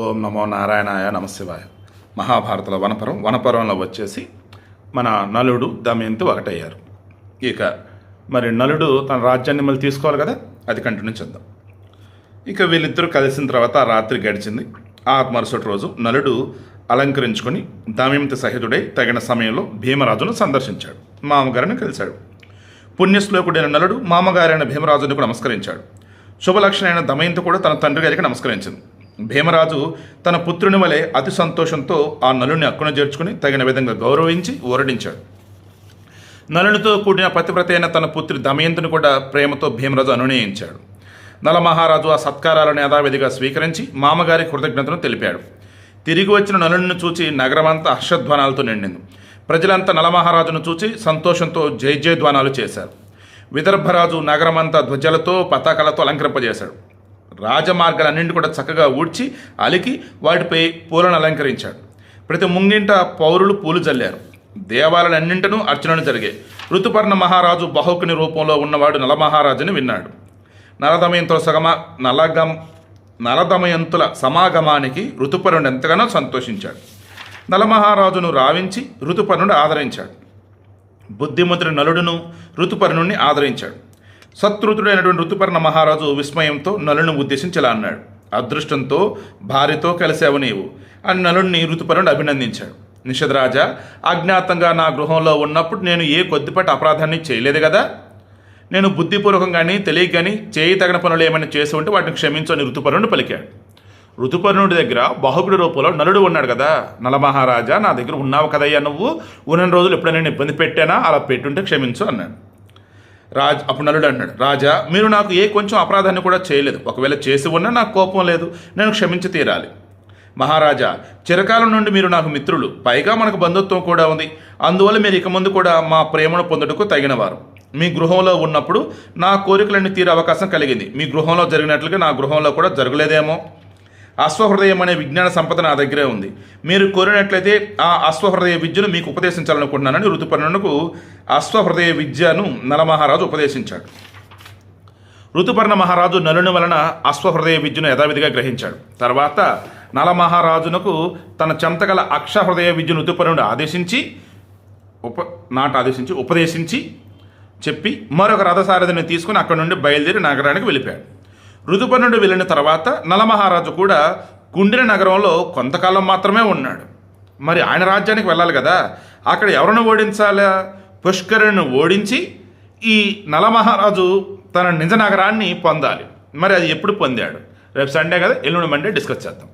ఓం నమో నారాయణాయ నమశివాయ. మహాభారతంలో వనపర్వంలో వచ్చేసి మన నలుడు దమయంతి ఒకటయ్యారు. ఇక మరి నలుడు తన రాజ్యాన్ని మళ్ళీ తీసుకోవాలి కదా, అది కంటిన్యూ చేద్దాం. ఇక వీళ్ళిద్దరూ కలిసిన తర్వాత రాత్రి గడిచింది. ఆ మరుసటి రోజు నలుడు అలంకరించుకొని దమయంతి సహితుడై తగిన సమయంలో భీమరాజును సందర్శించాడు. మామగారిని కలిశాడు. పుణ్యశ్లోకుడైన నలుడు మామగారైన భీమరాజునికి నమస్కరించాడు. శుభలక్షణైన దమయంతి కూడా తన తండ్రి గారికి నమస్కరించింది. భీమరాజు తన పుత్రుని వలె అతి సంతోషంతో ఆ నలుడిని అక్కున చేర్చుకుని తగిన విధంగా గౌరవించి ఊరడించాడు. నలునితో కూడిన పతివ్రత అయిన తన పుత్రి దమయంతిని కూడా ప్రేమతో భీమరాజు అనునయించాడు. నలమహారాజు ఆ సత్కారాలను యథావిధిగా స్వీకరించి మామగారి కృతజ్ఞతను తెలిపాడు. తిరిగి వచ్చిన నలుడిని చూచి నగరమంతా హర్షధ్వానాలతో నిండింది. ప్రజలంతా నలమహారాజును చూచి సంతోషంతో జయ జయధ్వానాలు చేశారు. విదర్భరాజు నగరమంతా ధ్వజాలతో పతాకాలతో అలంకరింపజేశాడు. రాజమార్గాలన్నింటి కూడా చక్కగా ఊడ్చి అలికి వాటిపై పూలను అలంకరించాడు. ప్రతి ముంగింట పౌరులు పూలు జల్లారు. దేవాలయాలన్నింటినూ అర్చనలు జరిగాయి. ఋతుపర్ణ మహారాజు బాహుకుని రూపంలో ఉన్నవాడు నలమహారాజుని విన్నాడు. నలదమయంతుల సమాగమానికి ఋతుపర్ణుడు ఎంతగానో సంతోషించాడు. నలమహారాజును రావించి ఋతుపర్ణుడు ఆదరించాడు. బుద్ధిమంతుడి నలుడును ఋతుపర్ణుడిని ఆదరించాడు. సత్రుతుడైనటువంటి ఋతుపర్ణ మహారాజు విస్మయంతో నలుని ఉద్దేశించి ఇలా అన్నాడు: అదృష్టంతో భార్యతో కలిసావు నీవు అని నలుడిని ఋతుపర్ణుడు అభినందించాడు. నిషధరాజా, అజ్ఞాతంగా నా గృహంలో ఉన్నప్పుడు నేను ఏ కొద్దిపాటి అపరాధాన్ని చేయలేదు కదా. నేను బుద్ధిపూర్వకంగాని తెలియకని చేయి తగిన పనులు ఏమైనా చేసి ఉంటే వాటిని క్షమించు అని ఋతుపర్ణుడు పలికాడు. ఋతుపర్ణుడి దగ్గర బాహుకుడి రూపంలో నలుడు ఉన్నాడు కదా. నలమహారాజా, నా దగ్గర ఉన్నావు కదయ్యా, నువ్వు ఉన్న రోజులు ఎప్పుడైనా నేను ఇబ్బంది పెట్టానా? అలా పెట్టుంటే క్షమించు అన్నాడు. అప్పుడు నలుడు అన్నాడు: రాజా, మీరు నాకు ఏ కొంచెం అపరాధాన్ని కూడా చేయలేదు. ఒకవేళ చేసి ఉన్నా నాకు కోపం లేదు, నేను క్షమించి తీరాలి. మహారాజా, చిరకాలం నుండి మీరు నాకు మిత్రులు, పైగా మనకు బంధుత్వం కూడా ఉంది. అందువల్ల మీరు ఇక ముందు కూడా మా ప్రేమను పొందుటకు తగినవారు. మీ గృహంలో ఉన్నప్పుడు నా కోరికలన్నీ తీరే అవకాశం కలిగింది. మీ గృహంలో జరిగినట్లుగా నా గృహంలో కూడా జరగలేదేమో. అశ్వహృదయం అనే విజ్ఞాన సంపద నా దగ్గరే ఉంది. మీరు కోరినట్లయితే ఆ అశ్వహృదయ విద్యను మీకు ఉపదేశించాలనుకుంటున్నానని ఋతుపర్ణునకు అశ్వహృదయ విద్యను నలమహారాజు ఉపదేశించాడు. ఋతుపర్ణ మహారాజు నలుని వలన అశ్వహృదయ విద్యను యథావిధిగా గ్రహించాడు. తర్వాత నలమహారాజునకు తన చెంతగల అక్షహృదయ విద్యను ఋతుపర్ణుడు ఉపదేశించి చెప్పి మరొక రథసారథిని తీసుకుని అక్కడి నుండి బయలుదేరి నగరానికి వెళ్ళిపోయాడు. ఋతుపర్ణుడు వెళ్ళిన తర్వాత నలమహారాజు కూడా కుండిన నగరంలో కొంతకాలం మాత్రమే ఉన్నాడు. మరి ఆయన రాజ్యానికి వెళ్ళాలి కదా. అక్కడ ఎవరిని ఓడించాలా? పుష్కరుని ఓడించి ఈ నలమహారాజు తన నిజ నగరాన్ని పొందాలి. మరి అది ఎప్పుడు పొందాడు? రేపు సండే కదా, ఎల్లుండి మండే డిస్కస్ చేద్దాం.